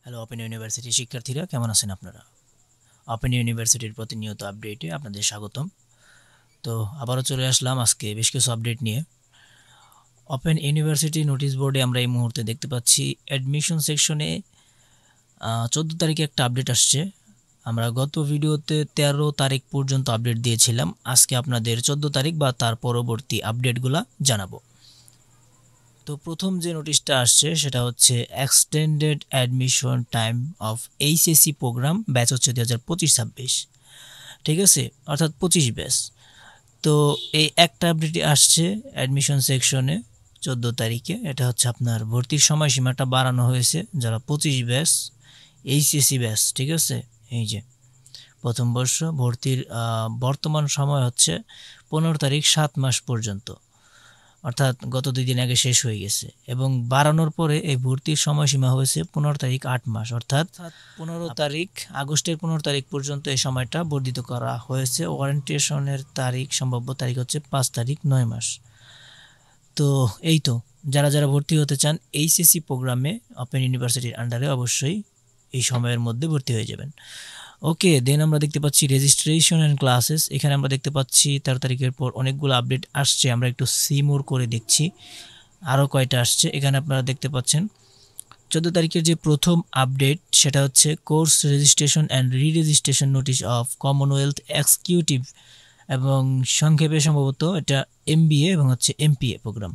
Hello open university শিক্ষার্থীরা, কেমন আছেন আপনারা? ওপেন ইউনিভার্সিটির প্রতিনিয়ত আপডেটে আপনাদের স্বাগতম। তো আবারও চলে আসলাম আজকে বেশ কিছু আপডেট নিয়ে। ওপেন ইউনিভার্সিটি নোটিশ বোর্ডে আমরা এই মুহূর্তে দেখতে পাচ্ছি অ্যাডমিশন সেকশনে 14 তারিখে একটা আপডেট আসছে। আমরা গত ভিডিওতে 13 তারিখ পর্যন্ত আপডেট দিয়েছিলাম। আজকে আপনাদের 14 তারিখ বা তার পরবর্তী আপডেটগুলো জানাবো। তো প্রথম যে নোটিশটা আসছে সেটা হচ্ছে extended admission time of HSC program, batch হচ্ছে 2025-26, ঠিক আছে, অর্থাৎ 25 ব্যাচ। তো এই একটা আপডেটই আসছে অ্যাডমিশন সেকশনে 14 তারিখে। এটা হচ্ছে আপনার ভর্তির সময়সীমাটা বাড়ানো হয়েছে যারা 25 ব্যাচ এইচএসসি ব্যাচ, ঠিক আছে। এই যে প্রথম বর্ষ ভর্তির বর্তমান সময় হচ্ছে 15 তারিখ 7 মাস পর্যন্ত, অর্থাৎ গত 2 দিন আগে শেষ হয়ে গেছে, এবং বাড়ানোর পরে এই ভর্তির সময়সীমা হয়েছে 15 তারিখ 8 মাস, অর্থাৎ 15 তারিখ আগস্টের 15 তারিখ পর্যন্ত এই সময়টা বর্ধিত করা হয়েছে। ওয়ারেন্টেশনের তারিখ সম্ভাব্য তারিখ হচ্ছে 5 তারিখ 9 মাস। তো এই তো, যারা যারা ভর্তি হতে চান এইচএসসি প্রোগ্রামে ওপেন ইউনিভার্সিটির আন্ডারে অবশ্যই এই সময়ের মধ্যে ভর্তি হয়ে যাবেন। ওকে, দেন আমরা দেখতে পাচ্ছি রেজিস্ট্রেশন অ্যান্ড ক্লাসেস। এখানে আমরা দেখতে পাচ্ছি 13 তারিখের পর অনেকগুলো আপডেট আসছে। আমরা একটু সিমোর করে দেখছি আরও কয়টা আসছে। এখানে আপনারা দেখতে পাচ্ছেন 14 তারিখের যে প্রথম আপডেট সেটা হচ্ছে কোর্স রেজিস্ট্রেশন অ্যান্ড রি registration notice of Commonwealth executive, এবং সংক্ষেপে সম্ভবত এটা এমবিএ এবং হচ্ছে এমপিএ প্রোগ্রাম।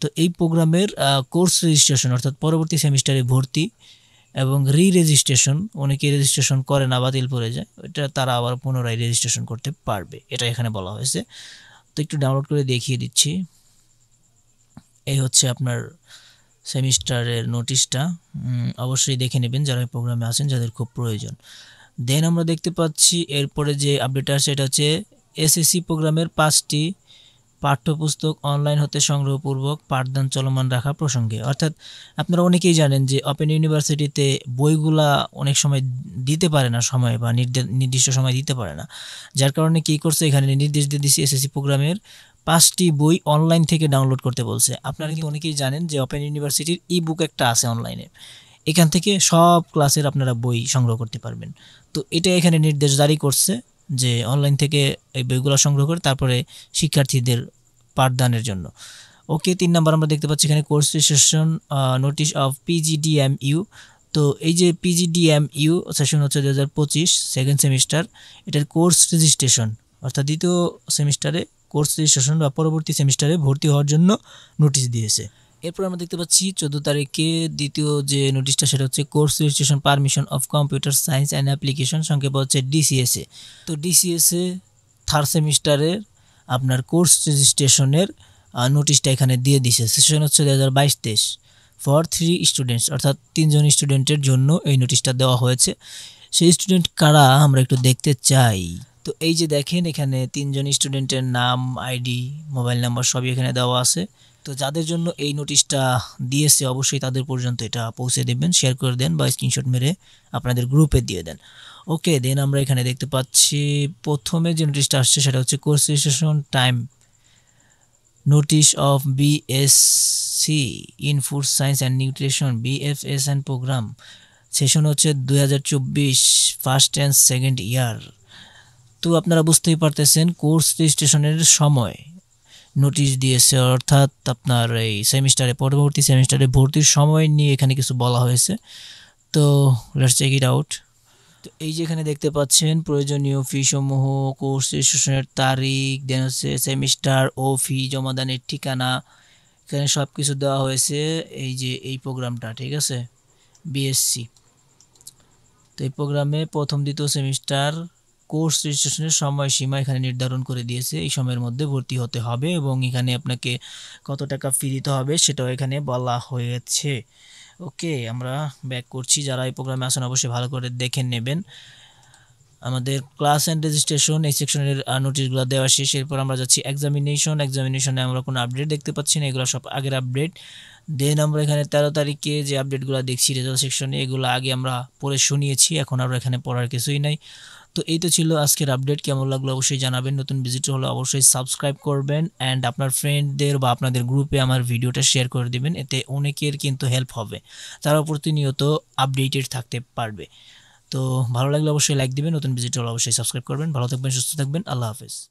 তো এই প্রোগ্রামের কোর্স রেজিস্ট্রেশন অর্থাৎ পরবর্তী সেমিস্টারে ভর্তি এবং রি রেজিস্ট্রেশন, অনেকে রেজিস্ট্রেশন করে না, বাতিল পড়ে যায়, এটা তারা আবার পুনরায় রেজিস্ট্রেশন করতে পারবে, এটা এখানে বলা হয়েছে। তো একটু ডাউনলোড করে দেখিয়ে দিচ্ছি। এই হচ্ছে আপনার সেমিস্টারের নোটিশটা, অবশ্যই দেখে নেবেন যারা এই প্রোগ্রামে আছেন, যাদের খুব প্রয়োজন। দেন আমরা দেখতে পাচ্ছি এরপরে যে আপডেট আসছে এটা হচ্ছে এসএসসি প্রোগ্রামের 5টি পাঠ্যপুস্তক অনলাইন হতে সংগ্রহপূর্বক পাঠদান চলমান রাখা প্রসঙ্গে। অর্থাৎ আপনারা অনেকেই জানেন যে ওপেন ইউনিভার্সিটিতে বইগুলা অনেক সময় দিতে পারে না সময়, বা নির্দিষ্ট সময় দিতে পারে না, যার কারণে কী করছে এখানে নির্দেশ দিয়ে দিচ্ছে এসএসসি প্রোগ্রামের 5টি বই অনলাইন থেকে ডাউনলোড করতে বলছে। আপনারা কিন্তু অনেকেই জানেন যে ওপেন ইউনিভার্সিটির ই বুক একটা আছে অনলাইনে, এখান থেকে সব ক্লাসের আপনারা বই সংগ্রহ করতে পারবেন। তো এটা এখানে নির্দেশ জারি করছে যে অনলাইন থেকে এই বইগুলো সংগ্রহ করে তারপরে শিক্ষার্থীদের পাঠদানের জন্য। ওকে, 3 নাম্বার আমরা দেখতে পাচ্ছি এখানে কোর্স রেজিস্ট্রেশন নোটিশ অফ পিজিডিএমইউ। তো এই যে পিজিডিএমইউ সেশন হচ্ছে 2025 সেকেন্ড সেমিস্টার, এটার কোর্স রেজিস্ট্রেশন অর্থাৎ দ্বিতীয় সেমিস্টারে কোর্স রেজিস্ট্রেশন বা পরবর্তী সেমিস্টারে ভর্তি হওয়ার জন্য নোটিশ দিয়েছে। এরপর আমরা দেখতে পাচ্ছি 14 তারিখে দ্বিতীয় যে নোটিশটা সেটা হচ্ছে course registration permission of computer science and application, সংক্ষেপ হচ্ছে ডিসিএসএ। তো ডিসিএসএ থার্ড সেমিস্টারের আপনার কোর্স রেজিস্ট্রেশনের নোটিশটা এখানে দিয়ে দিছে। সেশন হচ্ছে 2022-23 ফর 3 স্টুডেন্টস, অর্থাৎ 3 জন স্টুডেন্টের জন্য এই নোটিশটা দেওয়া হয়েছে। সেই স্টুডেন্ট কারা আমরা একটু দেখতে চাই। তো এই যে দেখেন এখানে 3 জন স্টুডেন্টের নাম, আইডি, মোবাইল নাম্বার সবই এখানে দেওয়া আছে। তো যাদের জন্য এই নোটিশটা দিয়েছে অবশ্যই তাদের পর্যন্ত এটা পৌঁছে দেবেন, শেয়ার করে দেন বা স্ক্রিনশট মেরে আপনাদের গ্রুপে দিয়ে দেন। ওকে, দেন আমরা এখানে দেখতে পাচ্ছি প্রথমে যে নোটিশটা আসছে সেটা হচ্ছে course registration time notice of BSc in food science and nutrition BFSN program, session হচ্ছে 2024 ফার্স্ট অ্যান্ড সেকেন্ড ইয়ার। তো আপনারা বুঝতেই পারতেছেন কোর্স রেজিস্ট্রেশনের সময় নোটিশ দিয়েছে, অর্থাৎ আপনার এই সেমিস্টারে পরবর্তী সেমিস্টারে ভর্তির সময় নিয়ে এখানে কিছু বলা হয়েছে। তো লেটস চেক ইট আউট। তো এই যে এখানে দেখতে পাচ্ছেন প্রয়োজনীয় ফি সমূহ, কোর্স রেজিস্ট্রেশনের তারিখ, দেন হচ্ছে সেমিস্টার ও ফি জমাদানের ঠিকানা, এখানে সব কিছু দেওয়া হয়েছে। এই যে এই প্রোগ্রামটা, ঠিক আছে, বিএসসি। তো এই প্রোগ্রামে প্রথম দ্বিতীয় সেমিস্টার কোর্স রেজিস্ট্রেশনের সময়সীমা এখানে নির্ধারণ করে দিয়েছে, এই সময়ের মধ্যে ভর্তি হতে হবে এবং এখানে আপনাকে কত টাকা ফি দিতে হবে সেটাও এখানে বলা হয়েছে। ওকে, আমরা ব্যাক করছি। যারা এই প্রোগ্রামে আসেন অবশ্যই ভালো করে দেখে নেবেন। আমাদের ক্লাস অ্যান্ড রেজিস্ট্রেশন এই সেকশনের নোটিশগুলো দেওয়া শেষ। এরপর আমরা যাচ্ছি এক্সামিনেশনে আমরা কোনো আপডেট দেখতে পাচ্ছি না, এগুলো সব আগের আপডেট। দেন আমরা এখানে 13 তারিখে যে আপডেটগুলো দেখছি রেজাল্ট সেকশনে, এগুলো আগে আমরা পড়ে শুনিয়েছি, এখন আর এখানে পড়ার কিছুই নাই। তো এই তো ছিল আজকের আপডেট। কেমন লাগলো অবশ্যই জানাবেন। নতুন ভিজিটর হলে অবশ্যই সাবস্ক্রাইব করবেন অ্যান্ড আপনার ফ্রেন্ডদের বা আপনাদের গ্রুপে আমার ভিডিওটা শেয়ার করে দিবেন। এতে অনেকের কিন্তু হেল্প হবে, তারা প্রতিনিয়ত আপডেটেড থাকতে পারবে। তো ভালো লাগলে অবশ্যই লাইক দিবেন, নতুন ভিজিটর হলে অবশ্যই সাবস্ক্রাইব করবেন। ভালো থাকবেন, সুস্থ থাকবেন, আল্লাহ হাফেজ।